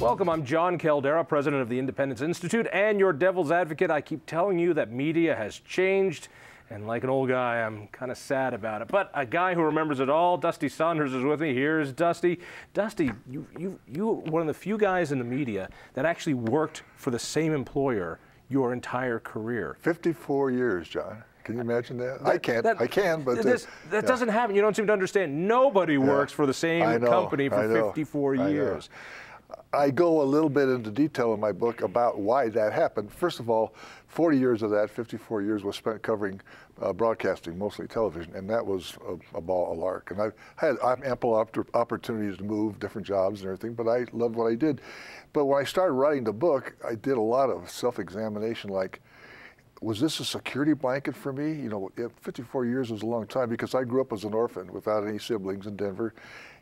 Welcome, I'm Jon Caldara, president of the Independence Institute and your devil's advocate. I keep telling you that media has changed, and like an old guy, I'm kind of sad about it. But a guy who remembers it all, Dusty Saunders, is with me. Here's Dusty. Dusty, you were one of the few guys in the media that actually worked for the same employer your entire career. 54 years, John. Can you imagine that? I can't. I can, but that doesn't happen. You don't seem to understand. Nobody works for the same company for 54 years. I go a little bit into detail in my book about why that happened. First of all, 40 years of that, 54 years was spent covering broadcasting, mostly television, and that was a lark. And I had ample opportunities to move, different jobs and everything, but I loved what I did. But when I started writing the book, I did a lot of self-examination, like, was this a security blanket for me? You know, 54 years was a long time because I grew up as an orphan without any siblings in Denver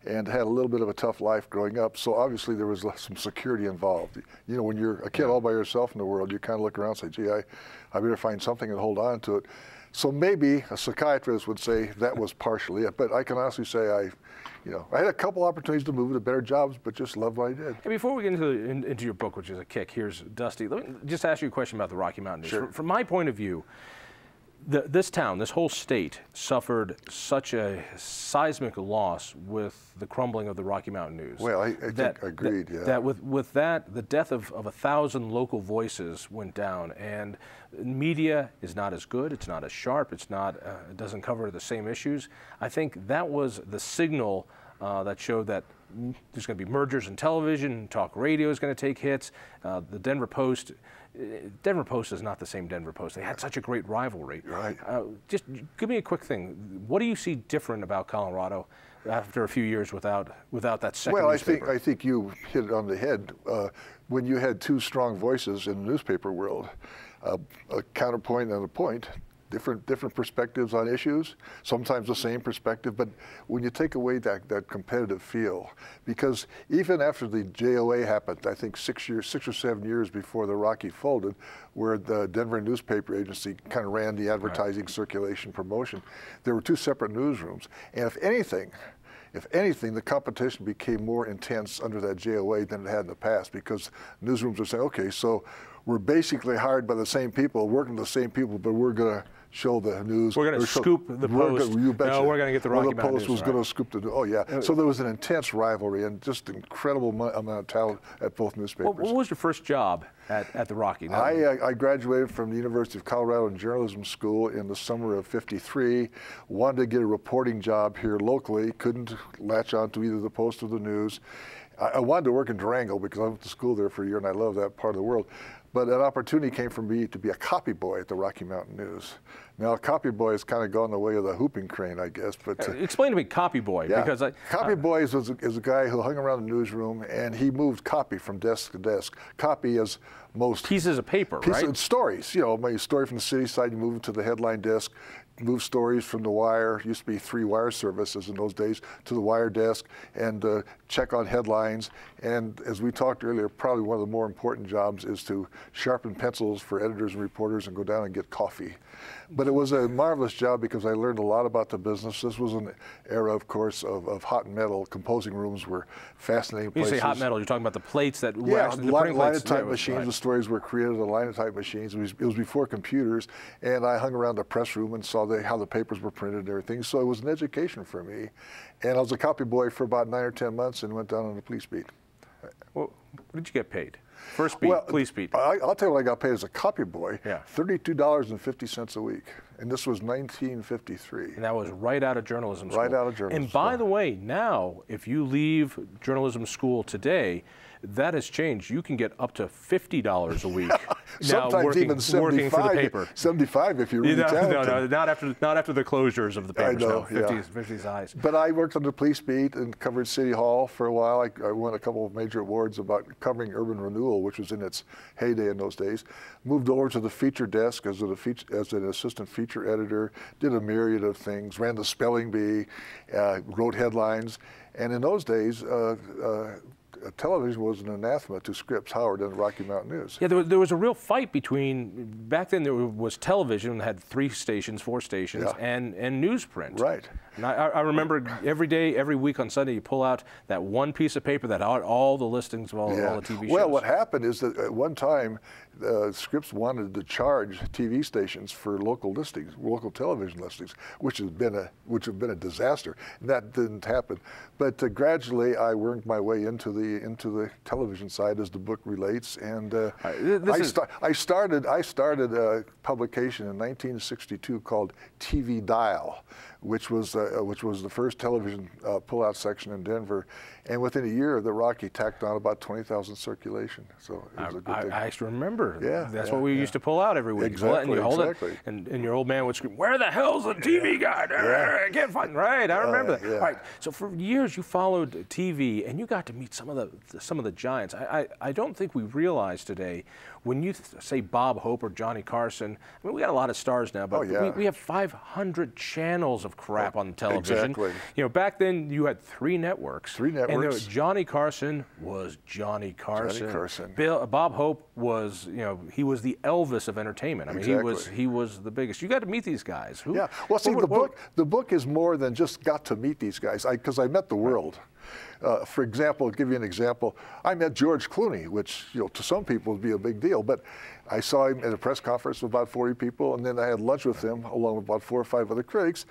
and had a little bit of a tough life growing up. So obviously there was some security involved. You know, when you're a kid all by yourself in the world, you kind of look around and say, gee, I better find something and hold on to it. So maybe a psychiatrist would say that was partially it, but I can honestly say I had a couple opportunities to move to better jobs, but just loved what I did. Hey, before we get into your book, which is a kick, here's Dusty. Let me just ask you a question about the Rocky Mountains. Sure. From my point of view, this town, this whole state, suffered such a seismic loss with the crumbling of the Rocky Mountain News. Well, I think agreed, yeah. That with that, the death of 1,000 local voices went down, and media is not as good, it's not as sharp, it doesn't cover the same issues. I think that was the signal that showed that there's going to be mergers in television, talk radio is going to take hits. The Denver Post is not the same Denver Post. They had such a great rivalry. Right. Just give me a quick thing. What do you see different about Colorado after a few years without that second newspaper? Well, I think you hit it on the head. When you had two strong voices in the newspaper world, a counterpoint and a point, different perspectives on issues, sometimes the same perspective, but when you take away that competitive feel, because even after the JOA happened, I think 6 or 7 years before the Rocky folded, where the Denver newspaper agency kind of ran the advertising, circulation, promotion, there were two separate newsrooms, and if anything, the competition became more intense under that JOA than it had in the past, because newsrooms would say, okay, so we're basically hired by the same people, working with the same people, but we're going to show the news. We're going to scoop the Post. You betcha. No, we're going to get the Rocky Mountain Post was going to scoop the. Oh yeah. So there was an intense rivalry and just incredible amount of talent at both newspapers. What was your first job at the Rocky? I graduated from the University of Colorado in journalism school in the summer of '53. Wanted to get a reporting job here locally. Couldn't latch on to either the Post or the News. I wanted to work in Durango because I went to school there for a year and I love that part of the world. But an opportunity came for me to be a copy boy at the Rocky Mountain News. Now, a copy boy has kind of gone the way of the whooping crane, I guess. But explain to me copy boy, yeah. because copy boy is a guy who hung around the newsroom and he moved copy from desk to desk. Copy is most pieces of paper, right? Stories. You know, my story from the city side, you move it to the headline desk. Move stories from the wire, used to be 3 wire services in those days, to the wire desk and check on headlines. And as we talked earlier, probably one of the more important jobs is to sharpen pencils for editors and reporters and go down and get coffee. But it was a marvelous job because I learned a lot about the business. This was an era, of course, of hot metal. Composing rooms were fascinating places. When you say hot metal, you're talking about the plates that were actually the linotype machines. Right. The stories were created on linotype machines. It was before computers, and I hung around the press room and saw how the papers were printed and everything. So it was an education for me. And I was a copy boy for about 9 or 10 months and went down on the police beat. Well, what did you get paid? First beat, police beat. I'll tell you what I got paid as a copy boy. Yeah. $32.50 a week. And this was 1953. And that was right out of journalism school. Right out of journalism school. And by the way, now, if you leave journalism school today, that has changed. You can get up to $50 a week. Sometimes now working, even 75, working for the paper. 75 if you're really talented. No, not after the closures of the papers. I know, no, 50's highs. But I worked on the police beat and covered City Hall for a while. I won a couple of major awards about covering urban renewal, which was in its heyday in those days. Moved over to the feature desk as an assistant feature editor. Did a myriad of things. Ran the spelling bee. Wrote headlines. And in those days, television was an anathema to Scripps, Howard, and Rocky Mountain News. Yeah, there was a real fight between, back then there was television that had 3 stations, 4 stations, Yeah. and newsprint. Right. And I remember every day, every week on Sunday, you pull out that one piece of paper that had all the listings of all the TV shows. Well, what happened is that at one time, Scripps wanted to charge TV stations for local listings, local television listings, which have been a disaster. And that didn't happen. But gradually, I worked my way into the television side as the book relates, and I started a publication in 1962 called TV Dial, which was the first television pull-out section in Denver, and within a year, the Rocky tacked on about 20,000 circulation. So it was a good thing. I actually remember. Yeah, that's what we used to pull out every week. Exactly, you hold exactly. it, and your old man would scream, "Where the hell's the TV guy? I can't find." Right, I remember that. Yeah. All right, so for years you followed TV, and you got to meet some of the giants. I don't think we realize today, when you say Bob Hope or Johnny Carson, I mean, we got a lot of stars now, but we have 500 channels of crap on television. Exactly. You know, back then you had 3 networks. 3 networks. And there was Johnny Carson was Johnny Carson. Johnny Carson. Bob Hope was, you know, he was the Elvis of entertainment. I mean, Exactly. he was the biggest. You got to meet these guys. Yeah. Well, see, the book is more than just got to meet these guys, because I met the world. For example, I'll give you an example. I met George Clooney, which, you know, to some people would be a big deal, but I saw him at a press conference with about 40 people, and then I had lunch with him along with about 4 or 5 other critics.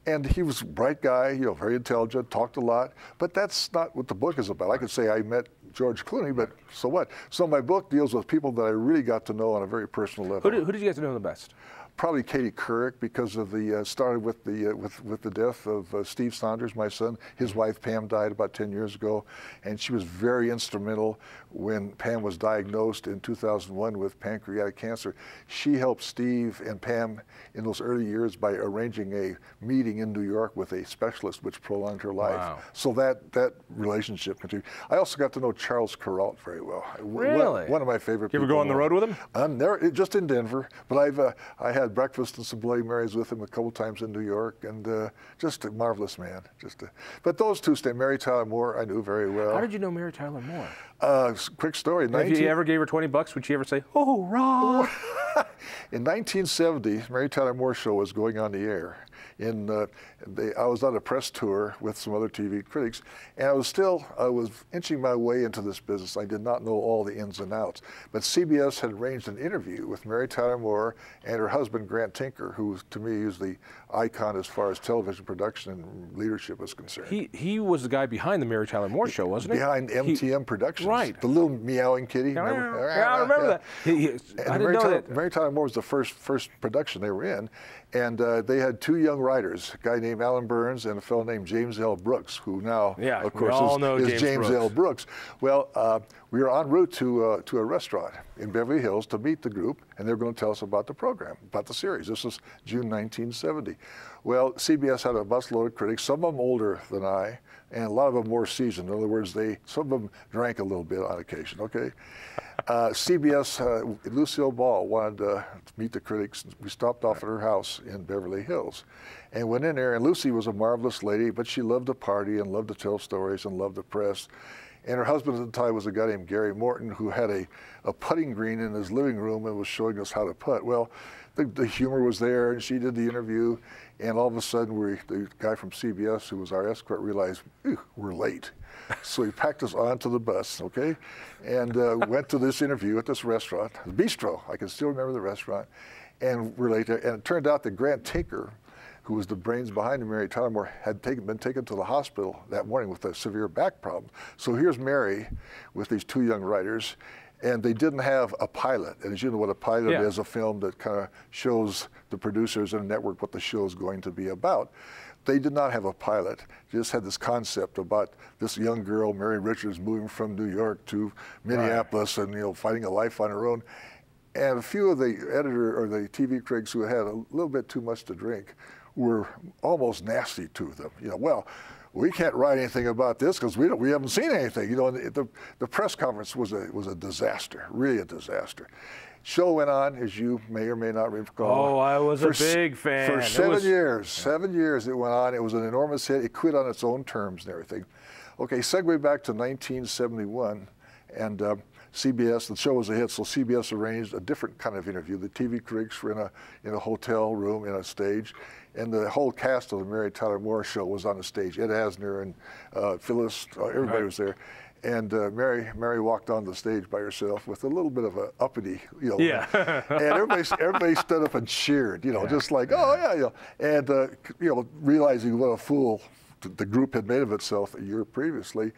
And he was a bright guy, you know, very intelligent, talked a lot, but that's not what the book is about. I could say I met George Clooney, but so what? So my book deals with people that I really got to know on a very personal level. Who did you get to know the best? Probably Katie Couric, because of started with the death of Steve Saunders, my son. His wife Pam died about 10 years ago, and she was very instrumental when Pam was diagnosed in 2001 with pancreatic cancer. She helped Steve and Pam in those early years by arranging a meeting in New York with a specialist, which prolonged her life. Wow. So that relationship continued. I also got to know Charles Kuralt very well. Really? One of my favorite people. You ever go on the road with him? There, just in Denver, but I had breakfast and some Bloody Marys with him a couple times in New York, and just a marvelous man. But those two stay. Mary Tyler Moore, I knew very well. How did you know Mary Tyler Moore? Quick story. If you ever gave her $20, would she ever say, "Oh, Ron"? In 1970, Mary Tyler Moore show was going on the air. I was on a press tour with some other TV critics, and I was inching my way into this business. I did not know all the ins and outs, but CBS had arranged an interview with Mary Tyler Moore and her husband Grant Tinker, who to me is the icon as far as television production and leadership is concerned. He was the guy behind the Mary Tyler Moore show, wasn't he? Behind MTM Productions. Right. The little meowing kitty. Yeah, I remember that. I didn't know that. Mary Tyler Moore was the first production they were in, and they had 2 young writers, a guy named Alan Burns and a fellow named James L. Brooks, who now, of course, is James L. Brooks. Well, we were en route to a restaurant in Beverly Hills to meet the group, and they were going to tell us about the program, about the series. This was June 1970. Well, CBS had a busload of critics, some of them older than I, and a lot of them more seasoned. In other words, some of them drank a little bit on occasion, okay? CBS, Lucille Ball wanted to meet the critics. We stopped off at her house in Beverly Hills and went in there, and Lucy was a marvelous lady, but she loved to party and loved to tell stories and loved the press. And her husband at the time was a guy named Gary Morton, who had a putting green in his living room and was showing us how to putt. Well, the humor was there, and she did the interview, and all of a sudden the guy from CBS, who was our escort, realized, we're late. So he packed us onto the bus, okay, and went to this interview at this restaurant, the Bistro. I can still remember the restaurant, and we're late there. And it turned out that Grant Tinker, who was the brains behind Mary Tyler Moore, had been taken to the hospital that morning with a severe back problem. So here's Mary with these 2 young writers, and they didn't have a pilot. And as you know what a pilot is, a film that kind of shows the producers and the network what the show is going to be about. They did not have a pilot. They just had this concept about this young girl, Mary Richards, moving from New York to Minneapolis and fighting a life on her own. And a few of the editor or the TV critics who had a little bit too much to drink were almost nasty to them. Well, we can't write anything about this because we haven't seen anything. And the press conference was a disaster, really a disaster. Show went on, as you may or may not recall. Oh, I was a big fan. For 7 years, 7 years it went on. It was an enormous hit. It quit on its own terms and everything. Okay, segue back to 1971, and CBS, the show was a hit, so CBS arranged a different kind of interview. The TV critics were in a hotel room, in a stage, and the whole cast of the Mary Tyler Moore Show was on the stage. Ed Asner and Phyllis, everybody was there. And Mary walked on the stage by herself with a little bit of a uppity, Yeah. and everybody stood up and cheered, just like, oh yeah, and realizing what a fool the group had made of itself a year previously.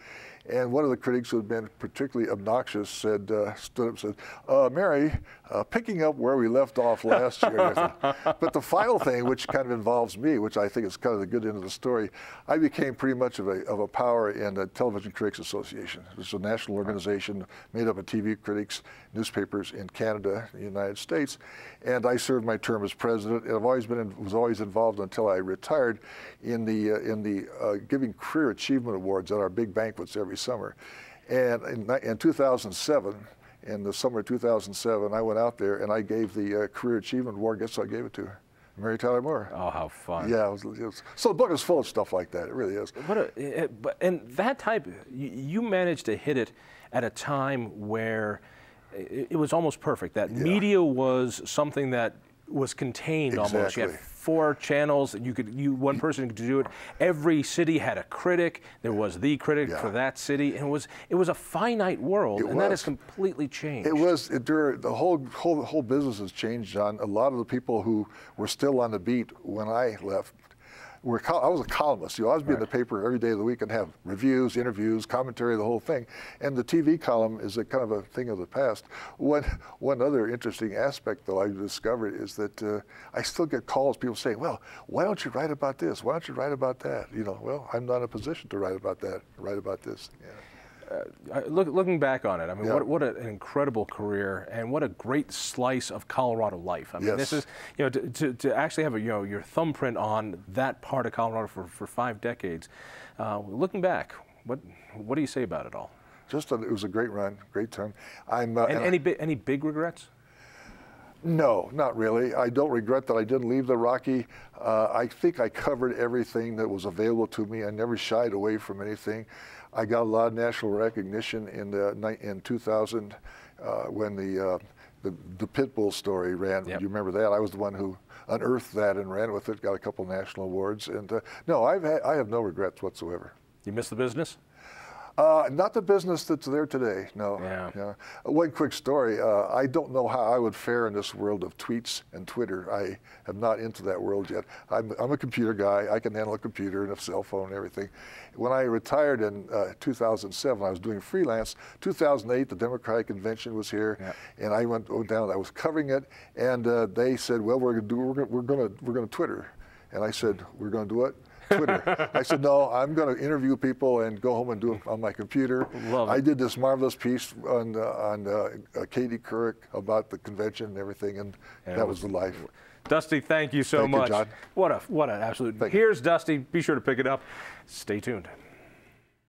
And one of the critics who had been particularly obnoxious stood up and said, Mary, picking up where we left off last year. But the final thing, which kind of involves me, which I think is kind of the good end of the story, I became pretty much of a power in the Television Critics Association. It's a national organization made up of TV critics, newspapers in Canada, the United States. And I served my term as president, and was always involved until I retired in the giving career achievement awards at our big banquets every summer. And in 2007, in the summer of 2007, I went out there and I gave the Career Achievement Award. Guess who I gave it to? Mary Tyler Moore. Oh, how fun. Yeah, so the book is full of stuff like that. It really is. And that type, you managed to hit it at a time where it was almost perfect. That media was something that was contained almost. You had 4 channels. One person could do it. Every city had a critic. There was the critic for that city, and it was a finite world, and that has completely changed. It was. The whole business has changed, John. A lot of the people who were still on the beat when I left. I was a columnist. I was in the paper every day of the week and have reviews, interviews, commentary, the whole thing. And the TV column is a kind of a thing of the past. One other interesting aspect, though, I discovered is that I still get calls, people saying, well, why don't you write about this? Why don't you write about that? Well, I'm not in a position to write about that, write about this. Yeah. Looking back on it, I mean, what an incredible career, and what a great slice of Colorado life. I mean, this is, to actually have your thumbprint on that part of Colorado for 5 decades. Looking back, what do you say about it all? It was a great run, great time. Any big regrets? No, not really. I don't regret that I didn't leave the Rocky. I think I covered everything that was available to me. I never shied away from anything. I got a lot of national recognition in 2000 when the pit bull story ran. Yep. You remember that? I was the one who unearthed that and ran with it. Got a couple national awards, and no, I have no regrets whatsoever. You miss the business? Not the business that's there today, no. Yeah. One quick story, I don't know how I would fare in this world of tweets and Twitter. I am not into that world yet. I'm a computer guy. I can handle a computer and a cell phone and everything. When I retired in 2007, I was doing freelance. 2008, the Democratic Convention was here, and I went down. I was covering it, and they said, well, we're going to Twitter. And I said, we're going to do it? Twitter. I said, no, I'm going to interview people and go home and do it on my computer. I did this marvelous piece on Katie Couric about the convention and everything, and that was the life. Dusty, thank you so much. Thank you, John. What an absolute. Here's Dusty. Be sure to pick it up. Stay tuned.